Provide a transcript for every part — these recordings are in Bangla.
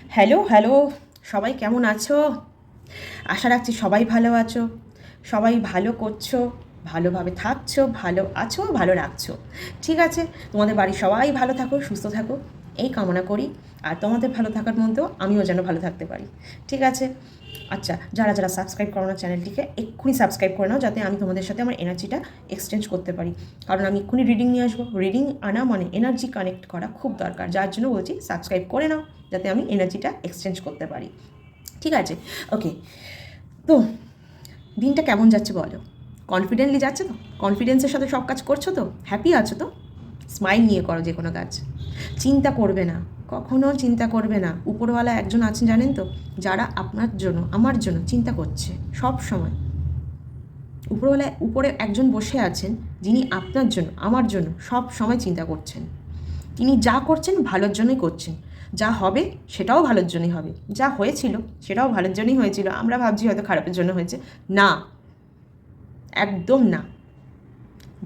হ্যালো হ্যালো, সবাই কেমন আছো? আশা রাখছি সবাই ভালো আছো, সবাই ভালো করছো, ভালোভাবে থাকছো, ভালো আছো, ভালো রাখছো। ঠিক আছে, তোমাদের বাড়ির সবাই ভালো থাকো, সুস্থ থাকো, এই কামনা করি। আর তোমাদের ভালো থাকার মধ্যেও আমিও যেন ভালো থাকতে পারি। ঠিক আছে। আচ্ছা, যারা যারা সাবস্ক্রাইব করো না চ্যানেলটিকে এক্ষুনি সাবস্ক্রাইব করে নাও, যাতে আমি তোমাদের সাথে আমার এনার্জিটা এক্সচেঞ্জ করতে পারি। কারণ আমি এক্ষুনি রিডিং নিয়ে আসবো, রিডিং আনা মানে এনার্জি কানেক্ট করা খুব দরকার, যার জন্য বলছি সাবস্ক্রাইব করে নাও, যাতে আমি এনার্জিটা এক্সচেঞ্জ করতে পারি। ঠিক আছে। ওকে। তো দিনটা কেমন যাচ্ছে বলো? কনফিডেন্টলি যাচ্ছে তো? কনফিডেন্সের সাথে সব কাজ করছো তো? হ্যাপি আছো তো? স্মাইল নিয়ে করো যে কোনো কাজ। চিন্তা করবে না, কখনো চিন্তা করবে না। উপরওয়ালা একজন আছেন জানেন তো, যারা আপনার জন্য আমার জন্য চিন্তা করছে সব সময়। উপরওয়ালা উপরে একজন বসে আছেন, যিনি আপনার জন্য আমার জন্য সব সময় চিন্তা করছেন। তিনি যা করছেন ভালোর জন্যই করছেন। যা হবে সেটাও ভালোর জন্যই হবে, যা হয়েছিল সেটাও ভালোর জন্যই হয়েছিল। আমরা ভাবছি হয়তো খারাপের জন্য হয়েছে, না, একদম না,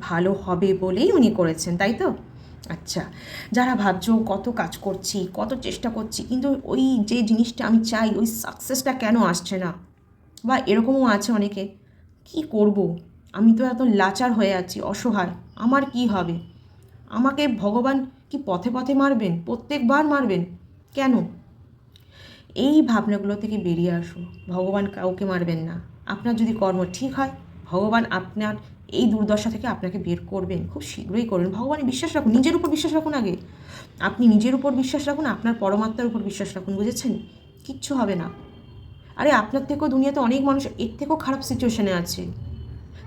ভালো হবে বলেই উনি করেছেন, তাই তো? আচ্ছা, যারা ভাবছো কত কাজ করছি, কত চেষ্টা করছি, কিন্তু ওই যে জিনিসটা আমি চাই ওই সাকসেসটা কেন আসছে না, বা এরকমও আছে অনেকে, কি করব, আমি তো এত লাচার হয়ে আছি, অসহায়, আমার কি হবে, আমাকে ভগবান কি পথে পথে মারবেন, প্রত্যেকবার মারবেন, কেন? এই ভাবনাগুলো থেকে বেরিয়ে আসো। ভগবান কাউকে মারবেন না। আপনার যদি কর্ম ঠিক হয়, ভগবান আপনার এই দুর্দশা থেকে আপনাকে বের করবেন, খুব শীঘ্রই করবেন। ভগবানে বিশ্বাস রাখুন, নিজের উপর বিশ্বাস রাখুন আগে। আপনি নিজের উপর বিশ্বাস রাখুন, আপনার পরমাত্মার উপর বিশ্বাস রাখুন, বুঝেছেন? কিচ্ছু হবে না। আরে আপনার থেকেও দুনিয়াতে অনেক মানুষ এর থেকেও খারাপ সিচুয়েশনে আছে।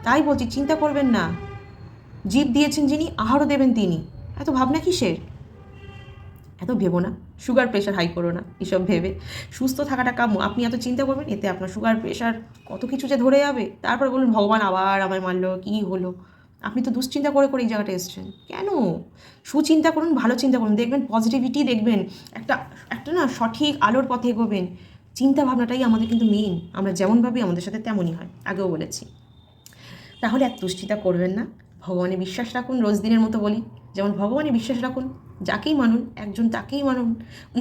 তাই বলছি, চিন্তা করবেন না। জীব দিয়েছেন যিনি, আহারও দেবেন তিনি। এত ভাবনা কিসের? এত ভেবো না, সুগার প্রেশার হাই করো না এসব ভেবে। সুস্থ থাকাটা কাম্য। আপনি এত চিন্তা করবেন, এতে আপনার সুগার প্রেশার কত কিছু যে ধরে যাবে। তারপর বলুন ভগবান আবার আমায় মারলো, কী হলো? আপনি তো দুশ্চিন্তা করে করে এই জায়গাটা এসেছেন কেন? সুচিন্তা করুন, ভালো চিন্তা করুন, দেখবেন পজিটিভিটি, দেখবেন একটা একটা না সঠিক আলোর পথে এগোবেন। চিন্তা ভাবনাটাই আমাদের কিন্তু মেইন। আমরা যেমন ভাবি আমাদের সাথে তেমনই হয়, আগেও বলেছি। তাহলে এক দুশ্চিন্তা করবেন না, ভগবানে বিশ্বাস রাখুন। রোজ দিনের মতো বলি, যেমন ভগবানে বিশ্বাস রাখুন, যাকেই মানুন একজন তাকেই মানুন,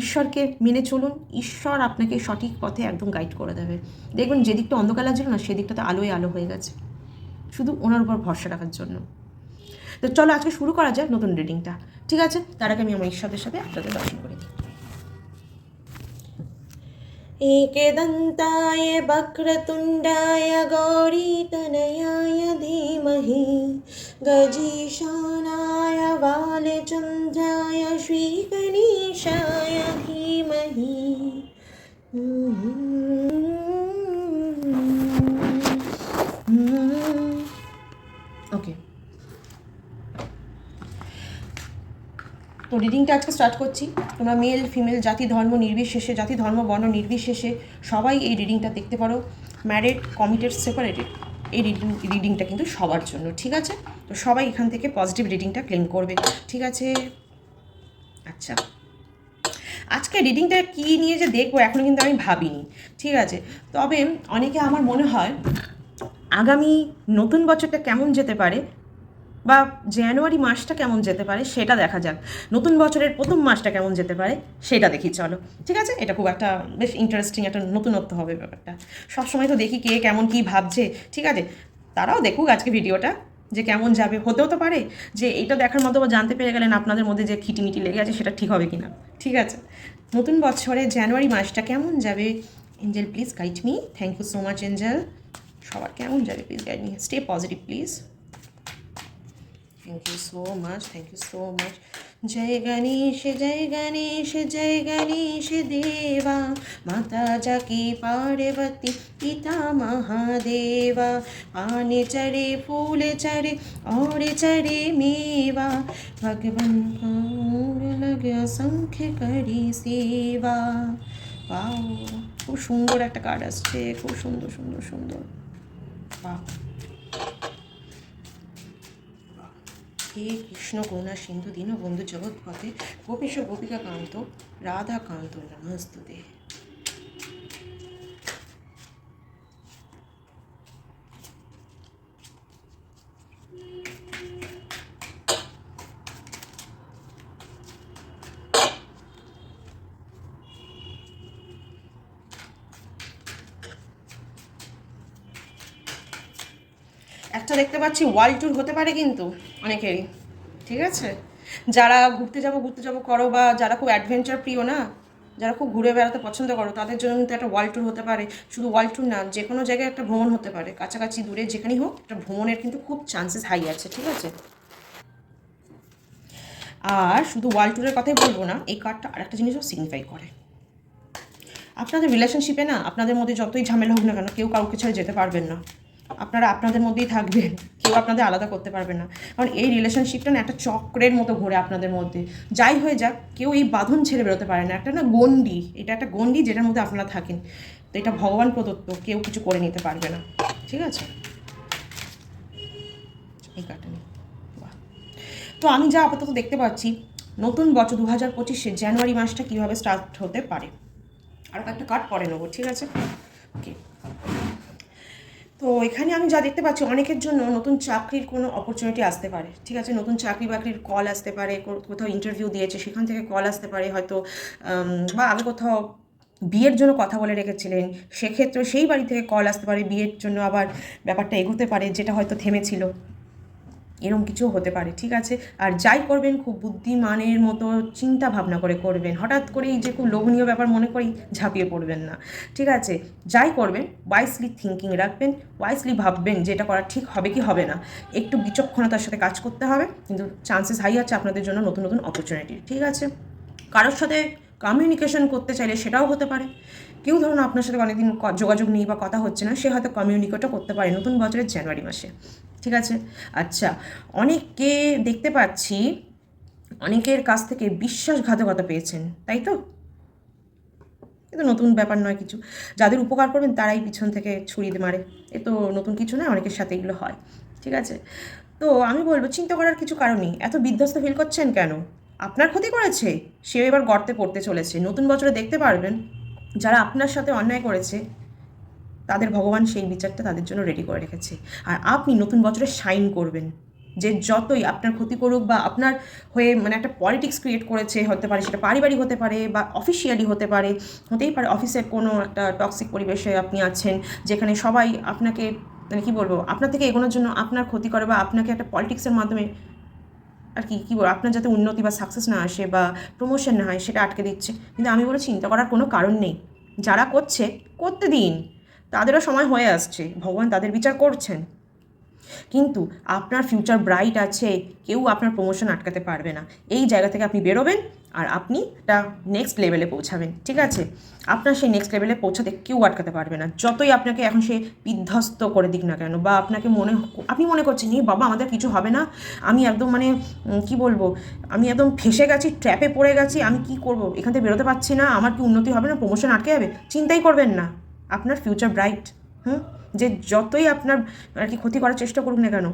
ঈশ্বরকে মেনে চলুন, ঈশ্বর আপনাকে সঠিক পথে একদম গাইড করে দেবে। দেখবেন যে দিকটা অন্ধকার লাগছিল না, সেদিকটাতে আলোয় আলো হয়ে গেছে, শুধু ওনার উপর ভরসা রাখার জন্য। তো চলো আজকে শুরু করা যায় নতুন রিডিংটা। ঠিক আছে, তার আগে আমি আমার ঈশ্বরের সাথে আপনাদের দর্শন করে দিই। एकदन्ताय वक्रतुण्डाय गौरीतनयाय धीमहि गजेशानाय बालचन्द्राय श्रीगणेशाय धीमहि। ওকে, তো রিডিংটা আজকে স্টার্ট করছি। তোমরা মেল ফিমেল জাতি ধর্ম নির্বিশেষে, জাতি ধর্ম বর্ণ নির্বিশেষে সবাই এই রিডিংটা দেখতে পারো। ম্যারিড, কমিটেড, সেপারেটেড, এই রিডিংটা কিন্তু সবার জন্য। ঠিক আছে, তো সবাই এখান থেকে পজিটিভ রিডিংটা ক্লেম করবে। ঠিক আছে। আচ্ছা, আজকে রিডিংটা কী নিয়ে যে দেখবো এখন কিন্তু আমি ভাবিনি। ঠিক আছে, তবে অনেকে আমার মনে হয় আগামী নতুন বছরটা কেমন যেতে পারে, বা জানুয়ারি মাসটা কেমন যেতে পারে সেটা দেখা যাক। নতুন বছরের প্রথম মাসটা কেমন যেতে পারে সেটা দেখি, চলো। ঠিক আছে, এটা খুব একটা বেশ ইন্টারেস্টিং একটা নতুনত্ব হবে ব্যাপারটা। সবসময় তো দেখি কে কেমন কী ভাবছে। ঠিক আছে, তারাও দেখুক আজকে ভিডিওটা, যে কেমন যাবে। হতেও তো পারে যে এইটা দেখার মতো বা জানতে পেরে গেলেন আপনাদের মধ্যে যে খিটিমিটি লেগে আছে সেটা ঠিক হবে কি না। ঠিক আছে, নতুন বছরে জানুয়ারি মাসটা কেমন যাবে? Angel please guide me. Thank you so much angel. সবার কেমন যাবে please guide me, stay positive please. Thank you so much, thank you so much. जय गणेश जय गणेश जय गणेश देवा, माता जाकी पार्वती पिता महादेवा। पाने चढ़े फूल चढ़े और चढ़े मेवा, भगवान लगे असंख्य करी सेवा। वाओ, খুব সুন্দর একটা কার্ড আসছে, খুব সুন্দর সুন্দর সুন্দর। বাহ। হে কৃষ্ণ করুণা সিন্ধু দীনবন্ধু জগৎপথে গোপীশ গোপিকা কান্ত রাধা কান্ত নমস্তুতে। একটা দেখতে পাচ্ছি ওয়ার্ল্ড ট্যুর হতে পারে কিন্তু অনেকেরই, ঠিক আছে? যারা ঘুরতে যাবো করো, বা যারা খুব অ্যাডভেঞ্চার প্রিয় না, যারা খুব ঘুরে বেড়াতে পছন্দ করো, তাদের জন্য কিন্তু একটা ওয়ার্ল্ড ট্যুর হতে পারে। শুধু ওয়ার্ল্ড ট্যুর না, যে কোনো জায়গায় একটা ভ্রমণ হতে পারে, কাছাকাছি দূরে যেখানেই হোক, একটা ভ্রমণের কিন্তু খুব চান্সেস হাই আছে, ঠিক আছে? আর শুধু ওয়ার্ল্ড ট্যুরের কথাই বলবো না, এই কার্ডটা আরেকটা জিনিসও সিগনিফাই করে। আপনাদের রিলেশনশিপে না, আপনাদের মধ্যে যতই ঝামেলা হোক না কেন, কেউ কাউকে ছেড়ে যেতে পারবেন না। আপনারা আপনাদের মধ্যেই থাকবেন, কেউ আপনাদের আলাদা করতে পারবেন না। কারণ এই রিলেশনশিপটা না একটা চক্রের মতো ঘোরে আপনাদের মধ্যে। যাই হয়ে যাক, কেউ এই বাঁধন ছেড়ে বেরোতে পারে না। একটা না গণ্ডি, এটা একটা গণ্ডি যেটার মধ্যে আপনারা থাকেন। তো এটা ভগবান প্রদত্ত, কেউ কিছু করে নিতে পারবে না, ঠিক আছে? এই কার্ডটা নিয়ে বাহ। তো আমি যা আপাতত দেখতে পাচ্ছি, নতুন বছর 2025 জানুয়ারি মাসটা কীভাবে স্টার্ট হতে পারে। আর একটা কার্ড পরে নেবো, ঠিক আছে? ওকে। তো এখানে আমি যা দেখতে পাচ্ছি, অনেকের জন্য নতুন চাকরির কোনো অপরচুনিটি আসতে পারে, ঠিক আছে? নতুন চাকরি বাকরির কল আসতে পারে, কোথাও ইন্টারভিউ দিয়েছে সেখান থেকে কল আসতে পারে হয়তো, বা আগে কোথাও বিয়ের জন্য কথা বলে রেখেছিলেন, সেক্ষেত্রে সেই বাড়ি থেকে কল আসতে পারে বিয়ের জন্য, আবার ব্যাপারটা এগোতে পারে, যেটা হয়তো থেমেছিল, এরকম কিছু হতে পারে, ঠিক আছে? আর যাই করবেন খুব বুদ্ধিমানের মতো চিন্তা ভাবনা করে করবেন। হঠাৎ করেই যে খুব লোভনীয় ব্যাপার মনে করেই ঝাঁপিয়ে পড়বেন না, ঠিক আছে? যাই করবেন ওয়াইসলি থিঙ্কিং রাখবেন, ওয়াইসলি ভাববেন যে এটা করা ঠিক হবে কি হবে না। একটু বিচক্ষণতার সাথে কাজ করতে হবে, কিন্তু চান্সেস হাই আছে আপনাদের জন্য নতুন নতুন অপরচুনিটি, ঠিক আছে? কারোর সাথে কমিউনিকেশন করতে চাইলে সেটাও হতে পারে। কেউ ধরুন আপনার সাথে অনেকদিন যোগাযোগ নেই বা কথা হচ্ছে না, সে হয়তো কমিউনিকেটও করতে পারে নতুন বছরের জানুয়ারি মাসে, ঠিক আছে? আচ্ছা, অনেককে দেখতে পাচ্ছি অনেকের কাছ থেকে বিশ্বাসঘাতকতা পেয়েছেন, তাই তো? কিন্তু নতুন ব্যাপার নয় কিছু। যাদের উপকার করবেন তারাই পিছন থেকে ছুরি মারে, এ তো নতুন কিছু নয়, অনেকের সাথে এগুলো হয়, ঠিক আছে? তো আমি বলবো চিন্তা করার কিছু কারণ নেই। এত বিধ্বস্ত ফিল করছেন কেন? আপনার ক্ষতি করেছে, সেও এবার গর্তে পড়তে চলেছে। নতুন বছরে দেখতে পারবেন যারা আপনার সাথে অন্যায় করেছে, তাদের ভগবান সেই বিচারটা তাদের জন্য রেডি করে রেখেছে। আর আপনি নতুন বছরে শাইন করবেন। যে যতই আপনার ক্ষতি করুক বা আপনার হয়ে মানে একটা পলিটিক্স ক্রিয়েট করেছে, হতে পারে সেটা পারিবারিক হতে পারে বা অফিসিয়ালি হতে পারে, হতেই পারে অফিসের কোনো একটা টক্সিক পরিবেশে আপনি আছেন, যেখানে সবাই আপনাকে মানে কী বলবো, আপনার থেকে এগোনোর জন্য আপনার ক্ষতি করে, বা আপনাকে একটা পলিটিক্সের মাধ্যমে আর কি বলবো, আপনার যাতে উন্নতি বা সাকসেস না আসে বা প্রমোশন না হয় সেটা আটকে দিচ্ছে। কিন্তু আমি বলে চিন্তা করার কোনো কারণ নেই। যারা করছে করতে দিন, তাদেরও সময় হয়ে আসছে, ভগবান তাদের বিচার করছেন। কিন্তু আপনার ফিউচার ব্রাইট আছে, কেউ আপনার প্রমোশন আটকাতে পারবে না। এই জায়গা থেকে আপনি বেরোবেন আর আপনি একটা নেক্সট লেভেলে পৌঁছাবেন, ঠিক আছে? আপনার সেই নেক্সট লেভেলে পৌঁছাতে কেউ আটকাতে পারবে না। যতই আপনাকে এখন সে বিধ্বস্ত করে দিক না কেন, বা আপনাকে আপনি মনে করছেন এই বাবা আমাদের কিছু হবে না, আমি একদম মানে কি বলবো, আমি একদম ফেসে গেছি, ট্র্যাপে পড়ে গেছি, আমি কি করব, এখান থেকে বেরোতে পারছি না, আমার কি উন্নতি হবে না, প্রমোশন আটকে যাবে, চিন্তাই করবেন না। আপনার ফিউচার ব্রাইট। যে যতই আপনার আর কি ক্ষতি করার চেষ্টা করুক না কেন,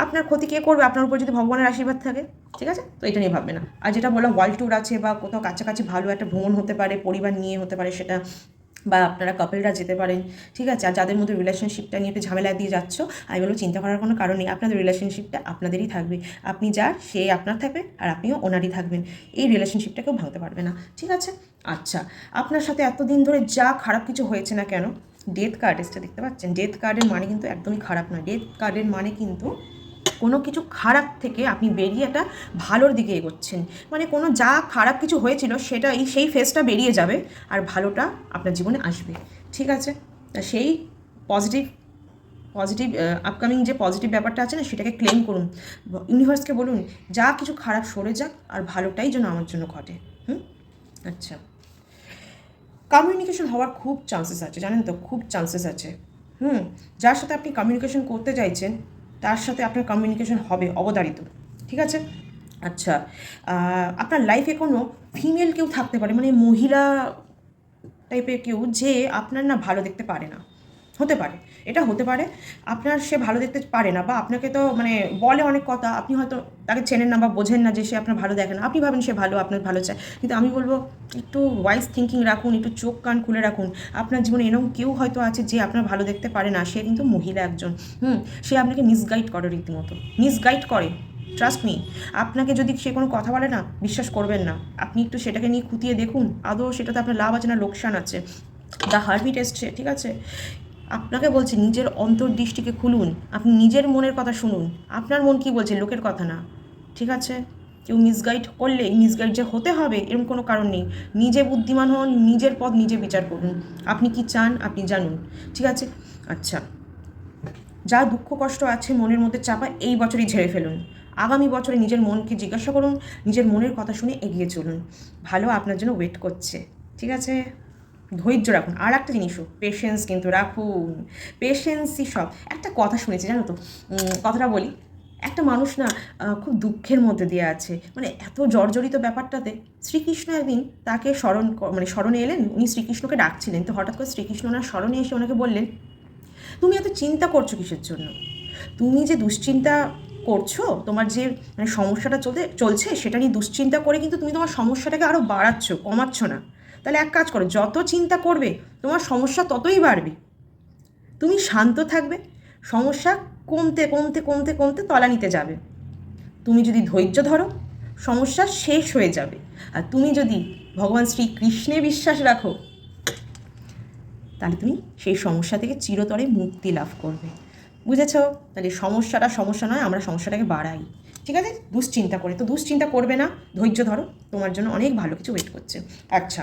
আপনার ক্ষতি কে করবে আপনার উপর যদি ভগবানের আশীর্বাদ থাকে, ঠিক আছে? তো এটা নিয়ে ভাববে না। আর যেটা বললাম ওয়ার্ল্ড ট্যুর আছে, বা কোথাও কাছাকাছি ভালো একটা ভ্রমণ হতে পারে, পরিবার নিয়ে হতে পারে সেটা, বা আপনারা কাপলরা যেতে পারেন, ঠিক আছে? আর যাদের মধ্যে রিলেশনশিপটা নিয়ে একটু ঝামেলা দিয়ে যাচ্ছ, আমি বলবো চিন্তা করার কোনো কারণ নেই। আপনাদের রিলেশনশিপটা আপনাদেরই থাকবে, আপনি যার সে আপনার থাকবে, আর আপনিও ওনারই থাকবেন। এই রিলেশনশিপটা কেউ ভাঙতে পারবে না, ঠিক আছে? আচ্ছা, আপনার সাথে এতদিন ধরে যা খারাপ কিছু হয়েছে না কেন, ডেথ কার্ড এসছে, দেখতে পাচ্ছেন? ডেথ কার্ডের মানে কিন্তু একদমই খারাপ নয়। ডেথ কার্ডের মানে কিন্তু কোনো কিছু খারাপ থেকে আপনি বেরিয়ে একটা ভালোর দিকে এগোচ্ছেন। মানে কোনো যা খারাপ কিছু হয়েছিল সেটা সেই ফেজটা বেরিয়ে যাবে, আর ভালোটা আপনার জীবনে আসবে, ঠিক আছে? তা সেই পজিটিভ পজিটিভ আপকামিং যে পজিটিভ ব্যাপারটা আছে না, সেটাকে ক্লেম করুন। ইউনিভার্সকে বলুন যা কিছু খারাপ সরে যাক, আর ভালোটাই যেন আমার জন্য ঘটে। আচ্ছা, কমিউনিকেশন হওয়ার খুব চান্সেস আছে, জানেন তো, খুব চান্সেস আছে। যার সাথে আপনি কমিউনিকেশন করতে চাইছেন তার সাথে আপনার কমিউনিকেশন হবে অবধারিত, ঠিক আছে? আচ্ছা, আপনার লাইফে কোনো ফিমেল কেউ থাকতে পারে, মানে মহিলা টাইপের কেউ, যে আপনার না ভালো দেখতে পারে না, হতে পারে, এটা হতে পারে। আপনার সে ভালো দেখতে পারে না, বা আপনাকে তো মানে বলে অনেক কথা, আপনি হয়তো তাকে চেনেন না বা বোঝেন না যে সে আপনার ভালো দেখে না, আপনি ভাবেন সে ভালো, আপনার ভালো চায়। কিন্তু আমি বলবো একটু ওয়াইজ থিঙ্কিং রাখুন, একটু চোখ কান খুলে রাখুন। আপনার জীবনে এরকম কেউ হয়তো আছে যে আপনার ভালো দেখতে পারে না, সে কিন্তু মহিলা একজন। সে আপনাকে মিসগাইড করে, রীতিমতো মিসগাইড করে। ট্রাস্ট মি, আপনাকে যদি সে কোনো কথা বলে না, বিশ্বাস করবেন না, আপনি একটু সেটাকে নিয়ে খুঁটিয়ে দেখুন, আদৌ সেটাতে আপনার লাভ আছে না লোকসান আছে। দ্য হার্মিট এসছে, ঠিক আছে? আপনাকে বলছি নিজের অন্তর্দৃষ্টিকে খুলুন, আপনি নিজের মনের কথা শুনুন, আপনার মন কী বলছে, লোকের কথা না, ঠিক আছে? কেউ মিসগাইড করলে মিসগাইড যে হতে হবে এরকম কোনো কারণ নেই। নিজে বুদ্ধিমান হন, নিজের পথ নিজে বিচার করুন, আপনি কি চান আপনি জানুন, ঠিক আছে? আচ্ছা, যা দুঃখ কষ্ট আছে মনের মধ্যে চাপা এই বছরই ঝেড়ে ফেলুন। আগামী বছরে নিজের মনকে জিজ্ঞাসা করুন, নিজের মনের কথা শুনে এগিয়ে চলুন। ভালো আপনার জন্য ওয়েট করছে, ঠিক আছে? ধৈর্য রাখুন। আর একটা জিনিসও, পেশেন্স কিন্তু রাখুন, পেশেন্সই সব। একটা কথা শুনেছি জানো তো, কথাটা বলি। একটা মানুষ না খুব দুঃখের মধ্যে দিয়ে আছে, মানে এত জর্জরিত ব্যাপারটাতে শ্রীকৃষ্ণ একদিন তাকে স্মরণে এলেন, উনি শ্রীকৃষ্ণকে ডাকছিলেন, তো হঠাৎ করে শ্রীকৃষ্ণ ওনার স্মরণে এসে ওনাকে বললেন, তুমি এত চিন্তা করছো কিসের জন্য? তুমি যে দুশ্চিন্তা করছো, তোমার যে মানে সমস্যাটা চলছে সেটা নিয়ে দুশ্চিন্তা করে কিন্তু তুমি তোমার সমস্যাটাকে আরও বাড়াচ্ছ, কমাচ্ছ না। তাহলে এক কাজ করো, যত চিন্তা করবে তোমার সমস্যা ততই বাড়বে। তুমি শান্ত থাকবে, সমস্যা কমতে কমতে কমতে কমতে তলানিতে যাবে। তুমি যদি ধৈর্য ধরো, সমস্যা শেষ হয়ে যাবে। আর তুমি যদি ভগবান শ্রীকৃষ্ণে বিশ্বাস রাখো, তাহলে তুমি সেই সমস্যা থেকে চিরতরে মুক্তি লাভ করবে। বুঝেছ? তাহলে সমস্যাটা সমস্যা নয়, আমরা সমস্যাটাকে বাড়াই, ঠিক আছে? দুশ্চিন্তা করে, তো দুশ্চিন্তা করবে না, ধৈর্য ধরো, তোমার জন্য অনেক ভালো কিছু ওয়েট করছে। আচ্ছা,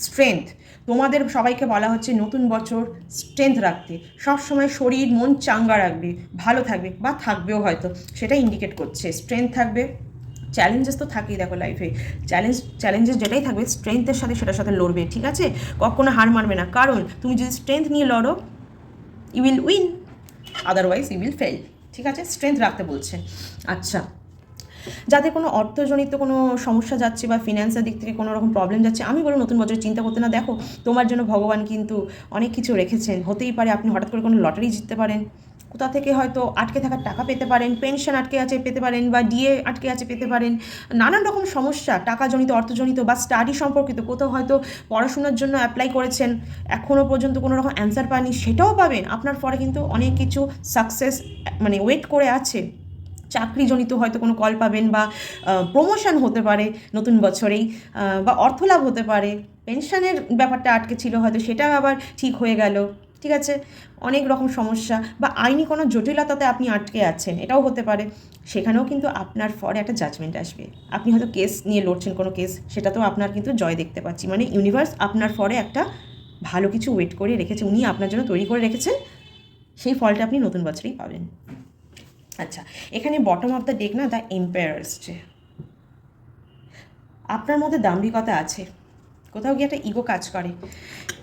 স্ট্রেংথ, তোমাদের সবাইকে বলা হচ্ছে নতুন বছর স্ট্রেংথ রাখতে, সবসময় শরীর মন চাঙ্গা রাখবে, ভালো থাকবে বা থাকবেও হয়তো, সেটা ইন্ডিকেট করছে স্ট্রেংথ থাকবে। চ্যালেঞ্জেস তো থাকেই, দেখো লাইফে চ্যালেঞ্জেস যেটাই থাকবে স্ট্রেংথের সাথে সেটার সাথে লড়বে, ঠিক আছে? কখনো হার মানবে না, কারণ তুমি যদি স্ট্রেংথ নিয়ে লড়ো, you will win, otherwise you will fail, ঠিক আছে? স্ট্রেংথ রাখতে বলছে। আচ্ছা, যাদের কোনো অর্থজনিত কোনো সমস্যা যাচ্ছে বা ফিনান্সের দিক থেকে কোনো রকম প্রবলেম যাচ্ছে, আমি বলবো নতুন বছর চিন্তা করতে না, দেখো তোমার জন্য ভগবান কিন্তু অনেক কিছু রেখেছেন। হতেই পারে আপনি হঠাৎ করে কোনো লটারি জিততে পারেন, কোথা থেকে হয়তো আটকে থাকার টাকা পেতে পারেন, পেনশন আটকে আছে পেতে পারেন, বা ডিএ আটকে আছে পেতে পারেন। নানান রকম সমস্যা, টাকাজনিত অর্থজনিত বা স্টাডি সম্পর্কিত, কোথাও হয়তো পড়াশোনার জন্য অ্যাপ্লাই করেছেন, এখনও পর্যন্ত কোনো রকম অ্যান্সার পাননি, সেটাও পাবেন। আপনার পরে কিন্তু অনেক কিছু সাকসেস মানে ওয়েট করে আছে। চাকরিজনিত হয়তো কোনো কল পাবেন, বা প্রমোশন হতে পারে নতুন বছরেই, বা অর্থলাভ হতে পারে। পেনশনের ব্যাপারটা আটকে ছিল হয়তো, সেটা আবার ঠিক হয়ে গেল, ঠিক আছে? অনেক রকম সমস্যা বা আইনি কোনো জটিলতাতে আপনি আটকে আছেন, এটাও হতে পারে। সেখানেও কিন্তু আপনার পরে একটা জাজমেন্ট আসবে। আপনি হয়তো কেস নিয়ে লড়ছেন, কোনো কেস, সেটাতেও আপনার কিন্তু জয় দেখতে পাচ্ছি। মানে ইউনিভার্স আপনার পরে একটা ভালো কিছু ওয়েট করে রেখেছে, উনি আপনার জন্য তৈরি করে রেখেছেন, সেই ফলটা আপনি নতুন বছরেই পাবেন। আচ্ছা, এখানে বটম অফ দ্য ডেক না, দ্য এম্পায়ার আসছে। আপনার মধ্যে দাম্ভিকতা আছে, কোথাও গিয়ে একটা ইগো কাজ করে।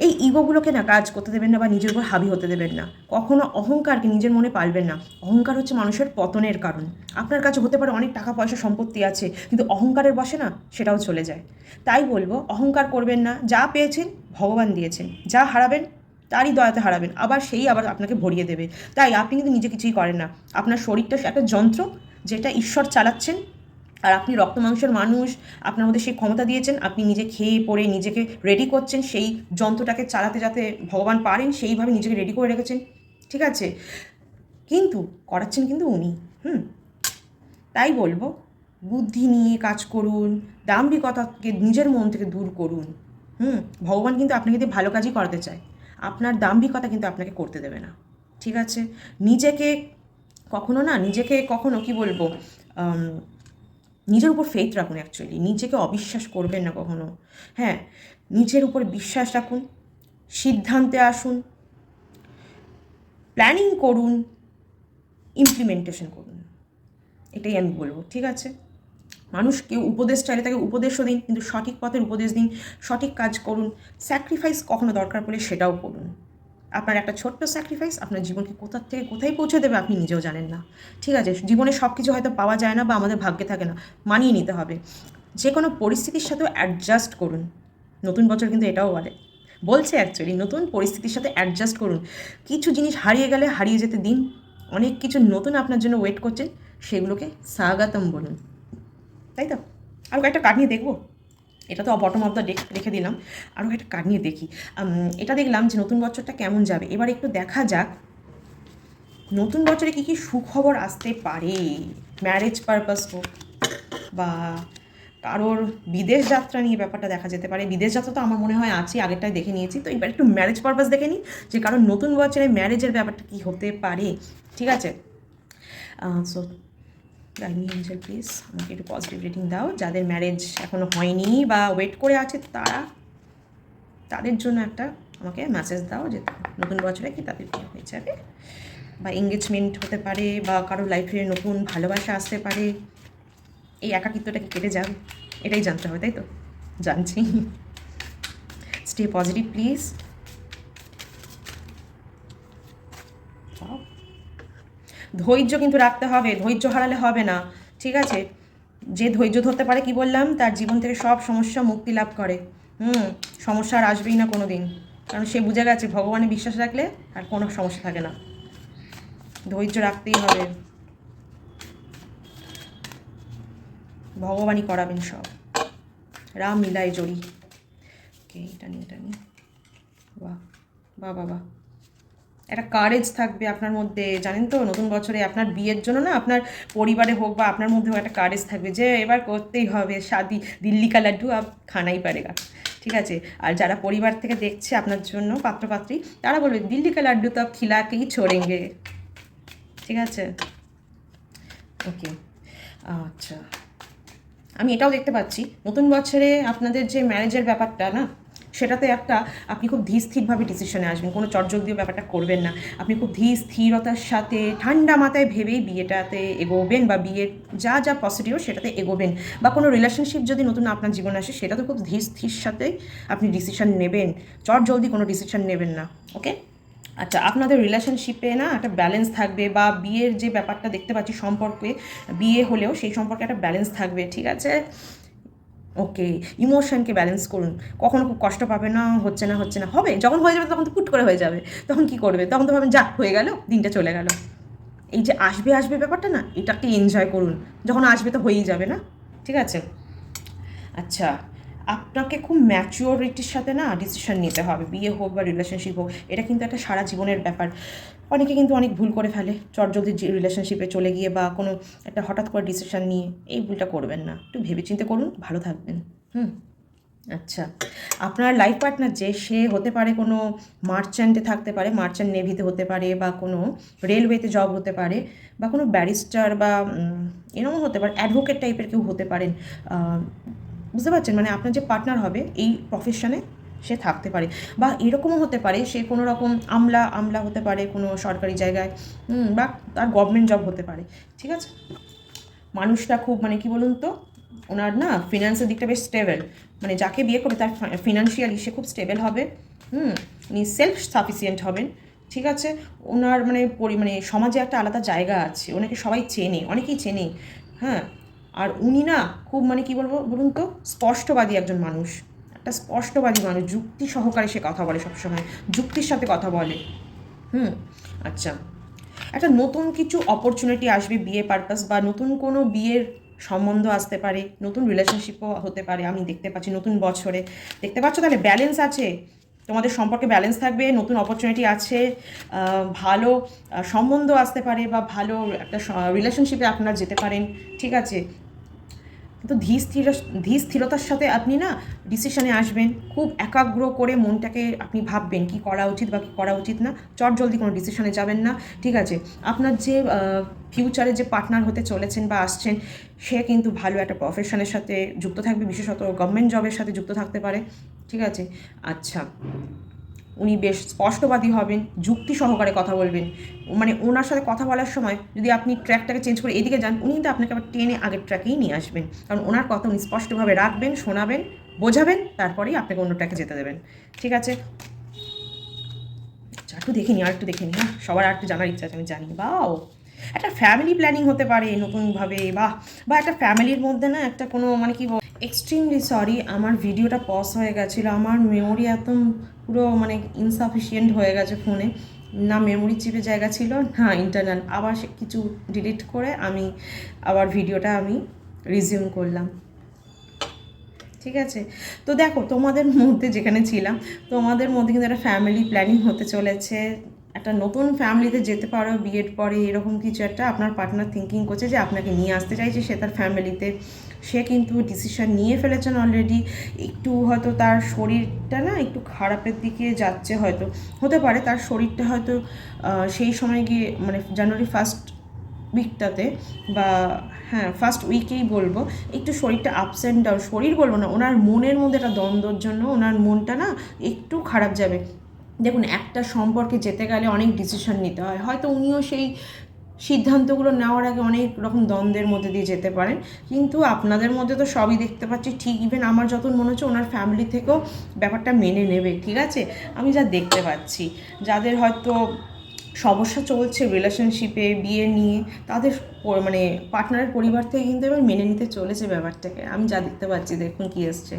এই ইগোগুলোকে না কাজ করতে দেবেন না, বা নিজের উপর হাবি হতে দেবেন না। কখনো অহংকারকে নিজের মনে পালবেন না। অহংকার হচ্ছে মানুষের পতনের কারণ। আপনার কাছে হতে পারে অনেক টাকা পয়সা সম্পত্তি আছে, কিন্তু অহংকারের বশে না সেটাও চলে যায়। তাই বলবো, অহংকার করবেন না। যা পেয়েছেন ভগবান দিয়েছেন, যা হারাবেন তারই দয়াতে হারাবেন, আবার সেই আবার আপনাকে ভরিয়ে দেবে। তাই আপনি কিন্তু নিজে কিছুই করেন না। আপনার শরীরটা একটা যন্ত্র, যেটা ঈশ্বর চালাচ্ছেন, আর আপনি রক্ত মাংসের মানুষ, আপনার মধ্যে সেই ক্ষমতা দিয়েছেন। আপনি নিজে খেয়ে পড়ে নিজেকে রেডি করছেন সেই যন্ত্রটাকে চালাতে, যাতে ভগবান পারেন সেইভাবে নিজেকে রেডি করে রেখেছেন, ঠিক আছে? কিন্তু করাচ্ছেন কিন্তু উনি। তাই বলবো, বুদ্ধি নিয়ে কাজ করুন, দাম্ভিকতাকে নিজের মন থেকে দূর করুন। ভগবান কিন্তু আপনাকে দিয়ে ভালো কাজই করাতে চায়, আপনার দাম্ভিকতা কিন্তু আপনাকে করতে দেবে না, ঠিক আছে? নিজেকে কখনো কি বলবো, নিজের উপর ফেথ রাখুন। অ্যাকচুয়ালি নিজেকে অবিশ্বাস করবেন না কখনো। হ্যাঁ, নিজের উপর বিশ্বাস রাখুন, সিদ্ধান্তে আসুন, প্ল্যানিং করুন, ইমপ্লিমেন্টেশন করুন, এটাই আমি বলবো, ঠিক আছে? মানুষ কেউ উপদেশ চাইলে তাকে উপদেশও দিন, কিন্তু সঠিক পথের উপদেশ দিন, সঠিক কাজ করুন। স্যাক্রিফাইস কখনো দরকার পড়লে সেটাও করুন। আপনার একটা ছোট্ট স্যাক্রিফাইস আপনার জীবনকে কোথার থেকে কোথায় পৌঁছে দেবে আপনি নিজেও জানেন না, ঠিক আছে? জীবনে সব কিছু হয়তো পাওয়া যায় না, বা আমাদের ভাগ্যে থাকে না, মানিয়ে নিতে হবে। যে কোনো পরিস্থিতির সাথেও অ্যাডজাস্ট করুন। নতুন বছর কিন্তু এটাও বলছে অ্যাকচুয়ালি, নতুন পরিস্থিতির সাথে অ্যাডজাস্ট করুন। কিছু জিনিস হারিয়ে গেলে হারিয়ে যেতে দিন, অনেক কিছু নতুন আপনার জন্য ওয়েট করছে, সেগুলোকে স্বাগতম বলুন, তাই তো? আরও কয়েকটা কার্ড নিয়ে দেখবো। এটা তো বটম অফ দ্য ডেক রেখে দিলাম, আরও একটা কার্ড নিয়ে দেখি। এটা দেখলাম যে নতুন বছরটা কেমন যাবে, এবার একটু দেখা যাক নতুন বছরে কী সুখবর আসতে পারে। ম্যারেজ পারপাস হোক, বা কারোর বিদেশ যাত্রা নিয়ে ব্যাপারটা দেখা যেতে পারে। বিদেশ যাত্রা তো আমার মনে হয় আছে, আগেরটাই দেখে নিয়েছি। তো এবার একটু ম্যারেজ পারপাস দেখে নিই যে কারণ নতুন বছরে ম্যারেজের ব্যাপারটা কী হতে পারে। ঠিক আছে, সো গাইনি এঞ্জেল প্লিজ আমাকে একটু পজিটিভ রেটিং দাও। যাদের ম্যারেজ এখনও হয়নি বা ওয়েট করে আছে তাদের জন্য একটা আমাকে মেসেজ দাও যে নতুন বছরে কি তাদের বিয়ে হয়ে যাবে, বা এঙ্গেজমেন্ট হতে পারে, বা কারো লাইফে নতুন ভালোবাসা আসতে পারে। এই একাকিত্বটা কি কেটে যাবে, এটাই জানতে হবে, তাই তো? জানছি। Stay positive please. ধৈর্য কিন্তু রাখতে হবে, ধৈর্য হারালে হবে না। ঠিক আছে, যে ধৈর্য ধরতে পারে, কি বললাম, তার জীবন থেকে সব সমস্যা মুক্তি লাভ করে। সমস্যা আর আসবেই না কোনো দিন, কারণ সে বুঝে গেছে ভগবানে বিশ্বাস রাখলে আর কোনো সমস্যা থাকে না। ধৈর্য রাখতেই হবে, ভগবানই করাবেন সব। রাম লীলায় জড়ি। ওকে, এটা নিয়ে বাহ বাহ বাহ, একটা কারেজ থাকবে আপনার মধ্যে, জানেন তো? নতুন বছরে আপনার বিয়ের জন্য না, আপনার পরিবারে হোক বা আপনার মধ্যেও একটা কারেজ থাকবে যে এবার করতেই হবে শাদি, দিল্লি কা লাড্ডু আপ খানাই পারেগা। ঠিক আছে, আর যারা পরিবার থেকে দেখছে আপনার জন্য পাত্রপাত্রী, তারা বলবে দিল্লি কা লাড্ডু তো আপ খিলাকেই ছোড়েঙ্গে। ঠিক আছে, ওকে, আচ্ছা। আমি এটাও দেখতে পাচ্ছি নতুন বছরে আপনাদের যে ম্যারেজের ব্যাপারটা না, সেটাতে একটা আপনি খুব ধীর স্থিরভাবে ডিসিশনে আসবেন, কোনো চটজলদিও ব্যাপারটা করবেন না। আপনি খুব ধীর স্থিরতার সাথে ঠান্ডা মাথায় ভেবেই বিয়েটাতে এগোবেন, বা বিয়ের যা যা পসিডিওর সেটাতে এগোবেন, বা কোনো রিলেশনশিপ যদি নতুন আপনার জীবনে আসে সেটাতে খুব ধীর স্থির সাথে আপনি ডিসিশন নেবেন, চটজলদি কোনো ডিসিশন নেবেন না। ওকে, আচ্ছা, আপনাদের রিলেশনশিপে না একটা ব্যালেন্স থাকবে, বা বিয়ের যে ব্যাপারটা দেখতে পাচ্ছি সম্পর্কে, বিয়ে হলেও সেই সম্পর্কে একটা ব্যালেন্স থাকবে। ঠিক আছে, ওকে, ইমোশনকে ব্যালেন্স করুন। কখনো খুব কষ্ট পাবে না, হচ্ছে না হবে, যখন হয়ে যাবে তখন তো ফুট করে হয়ে যাবে, তখন কি করবে? তখন তো ভাবেন যা হয়ে গেল, দিনটা চলে গেল। এই যে আসবে ব্যাপারটা না, এটাকে এনজয় করুন, যখন আসবে তো হয়েই যাবে না। ঠিক আছে, আচ্ছা, আপনাকে খুব ম্যাচিওরিটির সাথে না ডিসিশন নিতে হবে, বিয়ে হোক বা রিলেশনশিপ হোক, এটা কিন্তু একটা সারা জীবনের ব্যাপার। অনেকে কিন্তু অনেক ভুল করে ফেলে চটজলদি রিলেশনশিপে চলে গিয়ে, বা কোনো একটা হঠাৎ করে ডিসিশন নিয়ে। এই ভুলটা করবেন না, একটু ভেবেচিন্তে করুন, ভালো থাকবেন। আচ্ছা, আপনার লাইফ পার্টনার যে, সে হতে পারে কোনো মার্চেন্টে থাকতে পারে, মার্চেন্ট নেভিতে হতে পারে, বা কোনো রেলওয়েতে জব হতে পারে, বা কোনো ব্যারিস্টার, বা এরকম হতে পারে, অ্যাডভোকেট টাইপের কেউ হতে পারেন। বুঝতে পারছেন, মানে আপনার যে পার্টনার হবে এই প্রফেশনে সে থাকতে পারে, বা এরকমও হতে পারে সে কোনো রকম আমলা হতে পারে কোনো সরকারি জায়গায়, বা তার গভর্নমেন্ট জব হতে পারে। ঠিক আছে, মানুষটা খুব মানে কি বলুন তো, ওনার না ফিনান্সের দিকটা বেশ স্টেবল, মানে যাকে বিয়ে করে তার ফিনান্সিয়ালি সে খুব স্টেবল হবে। উনি সেলফ সাফিসিয়েন্ট হবেন। ঠিক আছে, ওনার মানে সমাজে একটা আলাদা জায়গা আছে, ওনাকে সবাই চেনে, অনেকেই চেনে। হ্যাঁ, আর উনি না খুব মানে কি বলবো বলুন তো, স্পষ্টবাদী একজন মানুষ, একটা স্পষ্টবাদী মানুষ, যুক্তি সহকারে সে কথা বলে, সবসময় যুক্তির সাথে কথা বলে। আচ্ছা, একটা নতুন কিছু অপরচুনিটি আসবে বিয়ে পারপাস, বা নতুন কোনো বিয়ের সম্বন্ধ আসতে পারে, নতুন রিলেশনশিপও হতে পারে। আমি দেখতে পাচ্ছি নতুন বছরে, দেখতে পাচ্ছ? তাহলে ব্যালেন্স আছে, তোমাদের সম্পর্কে ব্যালেন্স থাকবে, নতুন অপরচুনিটি আছে, ভালো সম্বন্ধ আসতে পারে, বা ভালো একটা রিলেশনশিপে আপনারা যেতে পারেন। ঠিক আছে, কিন্তু ধীর স্থিরতার সাথে আপনি না ডিসিশনে আসবেন, খুব একাগ্র করে মনটাকে আপনি ভাববেন কী করা উচিত বা কী করা উচিত না, জলদি কোনো ডিসিশনে যাবেন না। ঠিক আছে, আপনার যে ফিউচারে যে পার্টনার হতে চলেছেন বা আসছেন, সে কিন্তু ভালো একটা প্রফেশনের সাথে যুক্ত থাকবে, বিশেষত গভর্নমেন্ট জবের সাথে যুক্ত থাকতে পারে। ঠিক আছে, আচ্ছা, উনি বেশ স্পষ্টবাদী হবেন, যুক্তি সহকারে কথা বলবেন, মানে ওনার সাথে কথা বলার সময় যদি আপনি ট্র্যাকটাকে চেঞ্জ করে এদিকে যান, উনি কিন্তু আপনাকে আবার টেনে আগের ট্র্যাকেই নিয়ে আসবেন, কারণ ওনার কথা উনি স্পষ্টভাবে রাখবেন, শোনাবেন, বোঝাবেন, তারপরেই আপনাকে অন্য ট্র্যাকে যেতে দেবেন। ঠিক আছে, একটু দেখিনি, আর একটু দেখিনি, হ্যাঁ, সবার আর একটু জানার ইচ্ছা আছে, আমি জানি। বাও, একটা ফ্যামিলি প্ল্যানিং হতে পারে নতুনভাবে, বা একটা ফ্যামিলির মধ্যে না একটা কোনো মানে কি, এক্সট্রিমলি সরি, আমার ভিডিওটা পজ হয়ে গেছিলো, আমার মেমোরি একদম পুরো মানে ইনসাফিসিয়েন্ট হয়ে গেছে ফোনে, না মেমোরি চিপে জায়গা ছিল, না ইন্টারনাল, আবার কিছু ডিলিট করে আমি আবার ভিডিওটা আমি রিজিউম করলাম। ঠিক আছে, তো দেখো, তোমাদের মধ্যে যেখানে ছিলাম, তোমাদের মধ্যে কিন্তু একটা ফ্যামিলি প্ল্যানিং হতে চলেছে, একটা নতুন ফ্যামিলিতে যেতে পারো বিয়ের পরে, এরকম কিছু একটা আপনার পার্টনার থিঙ্কিং করছে যে আপনাকে নিয়ে আসতে চাইছে সে তার ফ্যামিলিতে। সে কিন্তু ডিসিশান নিয়ে ফেলেছেন অলরেডি। একটু হয়তো তার শরীরটা না একটু খারাপের দিকে যাচ্ছে, হয়তো হতে পারে তার শরীরটা হয়তো সেই সময় গিয়ে মানে জানুয়ারি ফার্স্ট উইকটাতে বা হ্যাঁ ফার্স্ট উইকেই বলবো, একটু শরীরটা আপস অ্যান্ড ডাউন, শরীর বলবো না, ওনার মনের মধ্যে একটা দ্বন্দ্বর জন্য ওনার মনটা না একটু খারাপ যাবে। দেখুন, একটা সম্পর্কে যেতে গেলে অনেক ডিসিশন নিতে হয়, হয়তো উনিও সেই সিদ্ধান্তগুলো নেওয়ার আগে অনেক রকম দ্বন্দ্বের মধ্যে দিয়ে যেতে পারেন, কিন্তু আপনাদের মধ্যে তো সবই দেখতে পাচ্ছি ঠিক। ইভেন আমার যত মনে হচ্ছে ওনার ফ্যামিলি থেকেও ব্যাপারটা মেনে নেবে, ঠিক আছে, আমি যা দেখতে পাচ্ছি। যাদের হয়তো সমস্যা চলছে রিলেশনশিপে বিয়ে নিয়ে, তাদের মানে পার্টনারের পরিবার থেকে কিন্তু এবার মেনে নিতে চলেছে ব্যাপারটাকে, আমি যা দেখতে পাচ্ছি। দেখুন কি এসছে,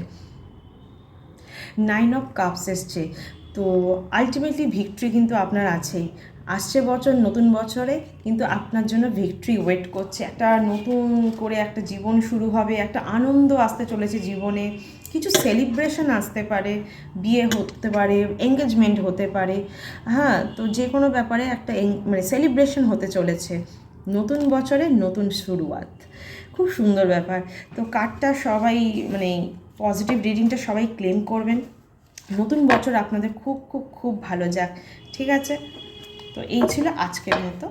9 অফ কাপস এসছে। তো আলটিমেটলি ভিক্টরি কিন্তু আপনার আছেই। আসছে বছর, নতুন বছরে কিন্তু আপনার জন্য ভিক্টরি ওয়েট করছে। একটা নতুন করে একটা জীবন শুরু হবে, একটা আনন্দ আসতে চলেছে জীবনে, কিছু সেলিব্রেশন আসতে পারে, বিয়ে হতে পারে, এঙ্গেজমেন্ট হতে পারে, হ্যাঁ, তো যে কোনো ব্যাপারে একটা মানে সেলিব্রেশন হতে চলেছে। নতুন বছরে নতুন শুরুয়াত, খুব সুন্দর ব্যাপার। তো কার্ডটা সবাই মানে পজিটিভ রিডিংটা সবাই ক্লেম করবেন। নতুন বছর আপনাদের খুব খুব খুব ভালো যাক, ঠিক আছে। তো এই ছিল আজকের মতো।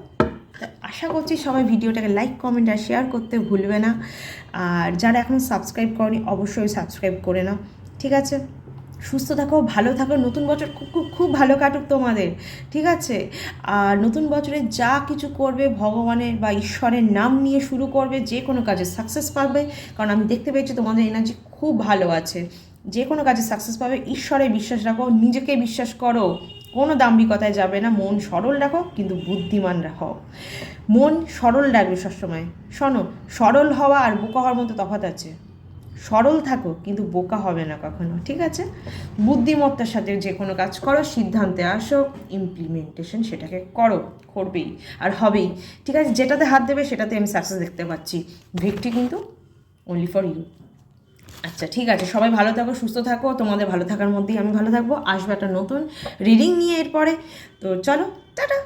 আশা করছি সবাই ভিডিওটাকে লাইক, কমেন্ট আর শেয়ার করতে ভুলবে না। আর যারা এখন সাবস্ক্রাইব করেনি অবশ্যই সাবস্ক্রাইব করে নাও, ঠিক আছে। সুস্থ থাকো, ভালো থাকো, নতুন বছর খুব খুব খুব ভালো কাটুক তোমাদের, ঠিক আছে। আর নতুন বছরে যা কিছু করবে ভগবানের বা ঈশ্বরের নাম নিয়ে শুরু করবে, যে কোনো কাজে সাকসেস পাবে। কারণ আমি দেখতে পেয়েছি তোমাদের এনার্জি খুব ভালো আছে, যে কোনো কাজে সাকসেস পাবে। ঈশ্বরে বিশ্বাস রাখো, নিজেকে বিশ্বাস করো, কোনো দাম্ভিকতায় যাবে না, মন সরল রাখো কিন্তু বুদ্ধিমান রাখো। মন সরল রাখবে সবসময়। শোনো, সরল হওয়া আর বোকা হওয়ার মধ্যে তফাৎ আছে। সরল থাকো কিন্তু বোকা হবে না কখনো, ঠিক আছে। বুদ্ধিমত্তার সাথে যে কোনো কাজ করো, সিদ্ধান্তে আসো, ইমপ্লিমেন্টেশন সেটাকে করো, করবেই আর হবেই, ঠিক আছে। যেটাতে হাত দেবে সেটাতে আমি সাকসেস দেখতে পাচ্ছি। ভিক্টরি কিন্তু অনলি ফর ইউ। আচ্ছা, ঠিক আছে, সবাই ভালো থাকো, সুস্থ থাকো, তোমাদের ভালো থাকার মধ্যেই আমি ভালো থাকবো। আসবে একটা নতুন রিডিং নিয়ে এরপরে। তো চলো, টাটা।